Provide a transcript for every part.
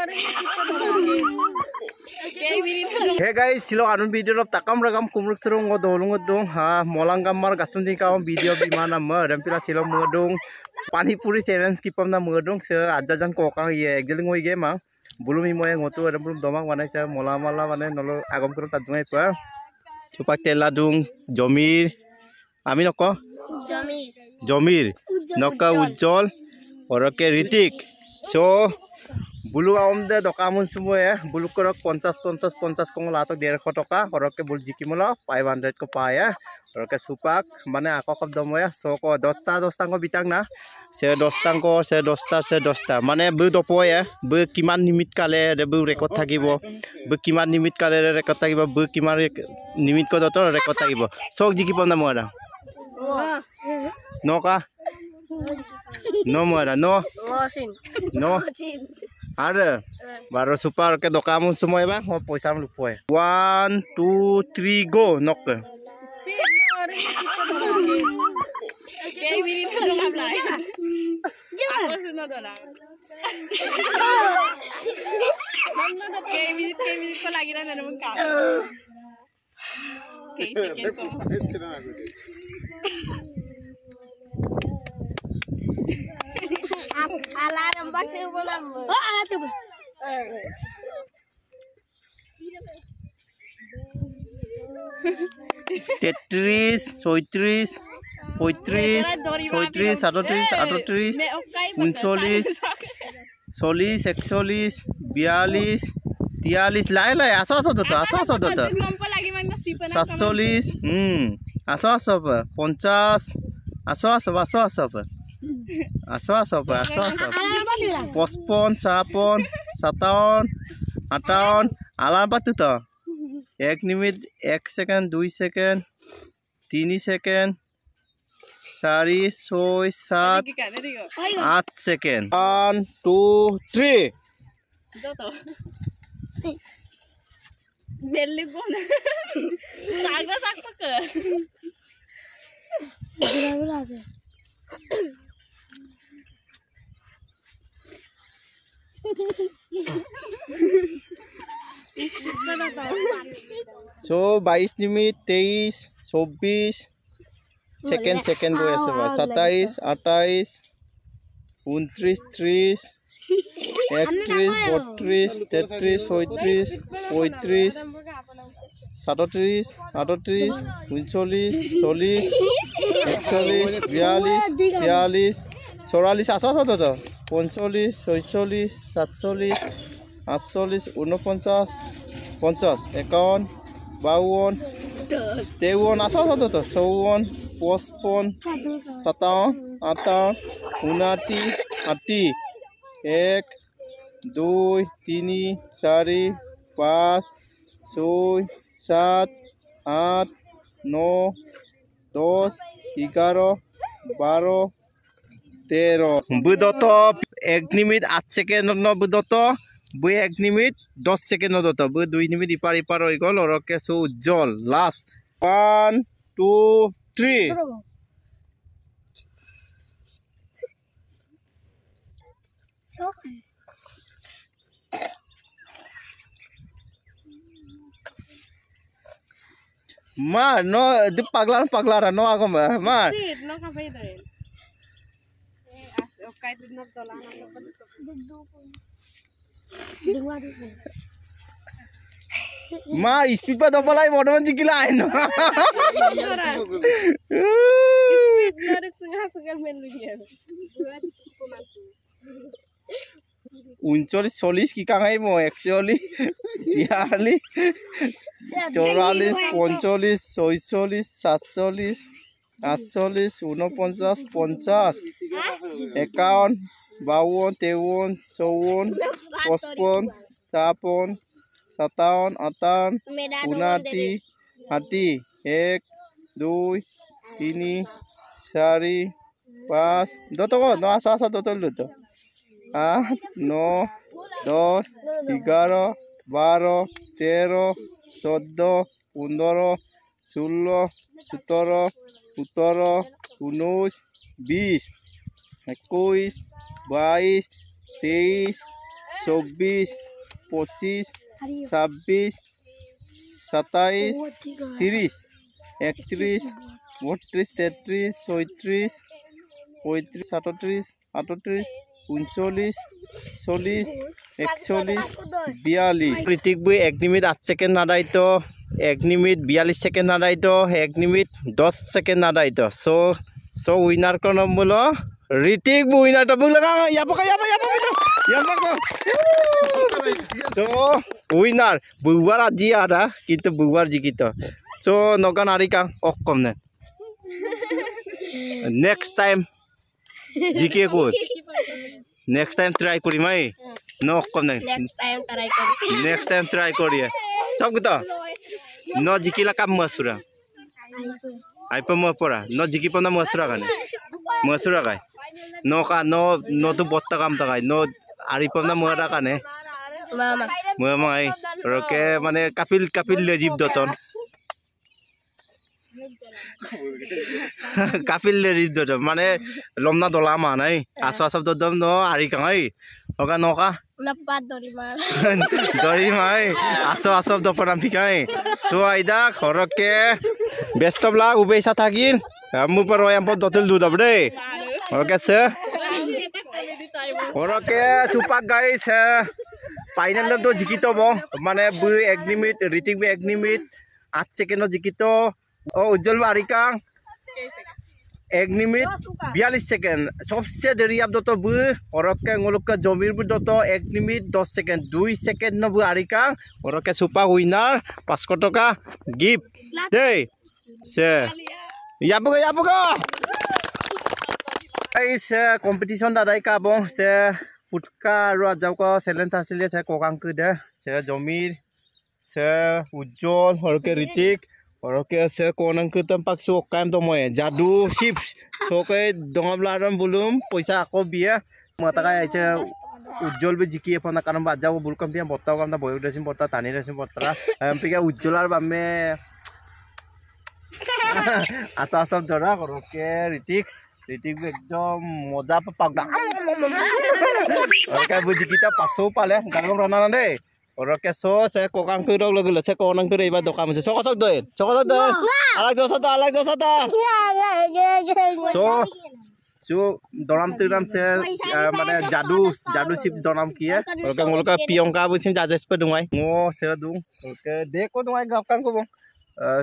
Hey guys, silo anun video of takam ragam kumruk serung ngodolung ngodong ha molang gambar gasundi kaum video bimana mer dan pila silo mengodong pani puri challenge kipam na mengodong se aja jan kokang ye egjeling ngoi ge mang bulum imoy ngotu ada bulum domang manai se mola mala mane nolo agam kro tadungai pa chupak tela dung jomir ami noko jomir noka ujjol oroke ritik so bulu amde dokamun sumoye bulu korok 50 kong latok 150 toka oroke bul jikimula 500 ko paya oroke supak mane akokop domoya so ko 10 ko bitang na se 10 mane bu dopoye bu kiman nimit kale de bu record thakibo bu kiman nimit kale record thakibo bu kiman nimit ko dotor record thakibo sok jikipom na moda noka no moda no ada baru super ke dokamun semua ya bang mau poisa lupa ya 1 2 3 go nok alarm bakte bolam tu Tetris, soitris, poitris, 38, 39, 40, 41, 42, 43, lai, aso toto, 47, aso, 50, aso, pospon, sapon, 57, 58, alarm batu to. 1 minute 1 second 2 second 3 second 4 6 7 8 second 1 2 3 Belli gona saga sakta ke So 22 minit 23 24 second go ऐसे बार 27 28 29 30 31 32 33 34 35 37 38 39 40 41 42 43 44 45 46 47 48 49 50 51 52 53 asal satu tu 54 55 57 58 59 60 1 2 3 4 5 6 7 8 9 10 11 12 13 budoto 1 minit 8 second no budoto bu 1 minit 10 second doto bu 2 minit ipar oi gol oroke su ujjol last 1 2 3 ma no di paglaran no ako ma no ka fai dai kai tu no tola na ma speed pa dopalai bodoman jikila aino Uncolis solis ki kangai mo actually 42 44 45 46 47 48 49 50 51 52 53 54 55 57 58 59 60 1 2 3 4 5 doto ko no asa doto luto 8 9 10 11 12 13 14 15 16 17 18 19 20 21 22 23 24 25 26 27 30 31 32 33 36 35 37 38 39 40 41 42 Hrithik বই 1 minute 8 second নাদাইতো 1 minute 42 second নাদাইতো 1 minute 10 second নাদাইতো so winner কোন বলো ঋতিক বই winner তো বলগা ইয়াপকা তো winner বুবার আজি আরা কিন্তু বুবার জিকিত সো নগান আরিকা অকম নে নেক্সট টাইম জিকে কো নেক্সট টাইম ট্রাই করি মাই নো অকম নে নেক্সট টাইম ট্রাই করি সব গতো ন জিকিলা কাম মসুরা আইপা ম পরা ন জিকি পনা মসুরা কানে মসুরা গায় নকা ন তো বত্তা কাম তাকাই ন আরিপনা মরা কানে মামা আই রকে মানে কাপিল লেজিব দতন কাপিল লেজিব দতন মানে লমনা দলা মা নাই আসা সব দদম ন আরি কাই ওকা নকা lepat dari mana দরি মাই আসা দপরাম ফিকাই সো আইদা খরকে বেস্ট অফ লাক উবেসা থাকিল মু পর এম পদ দতল দু দবড়ে ওকে সে ওরকে সুপাক গাইস ফাইনাল তো জিকিত ব মানে বই 1 মিনিট ঋতিক বই 1 মিনিট 8 সেকেন্ড জিকিত ও উজ্জ্বল বারিকা 1 মিনিট 42 সেকেন্ড সবচেয়ে দেরি আব দত বই ওরকে ngolukka জমির বই দত 1 মিনিট 10 সেকেন্ড 2 সেকেন্ড ন বই আরিকা ওরকে সুপাক উইনার 500 টাকা গিফট দেই সে ইয়াবগা se competition dadai ka bong se putka ro jaw ko challenge asile se kokang ku de se jomir se ujjol horke ritik horke se konang ku tampak su kam to moy jadu chips so ke dongablaram bulum poisa ako bia mata ka aise ujjol be jiki phona karam ba jaw bulkam bia botta kam na boy desim botta tani desim botta ampika ujjolar bamme acha sab dora horke ritik एकदम मजा पागदा okay बुझी किता पासो पाले गालम राना दे ओरके सो से कोकां कुरो लगल से कोनां कुरो इबा दोकान से सक दे अलग दोसा सो दराम तिराम से माने जादू सिप दराम किए ओके मोलका पियंका बुसिन जाजेस पे दुंगाय मो से दुं ओके देखो दुंगाय गाकां को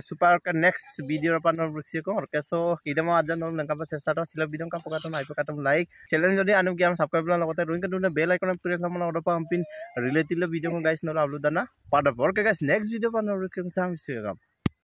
super ka next video pa no brixi ko or keso kidama ajan no lengka pa sesa to sila video ka pokato na ipo katam like challenge jodi anu ki am subscribe la logote ruin ka dune bell icon press amana odo pa ampin related video ko guys no upload dana pada por ka guys next video pa no brixi sam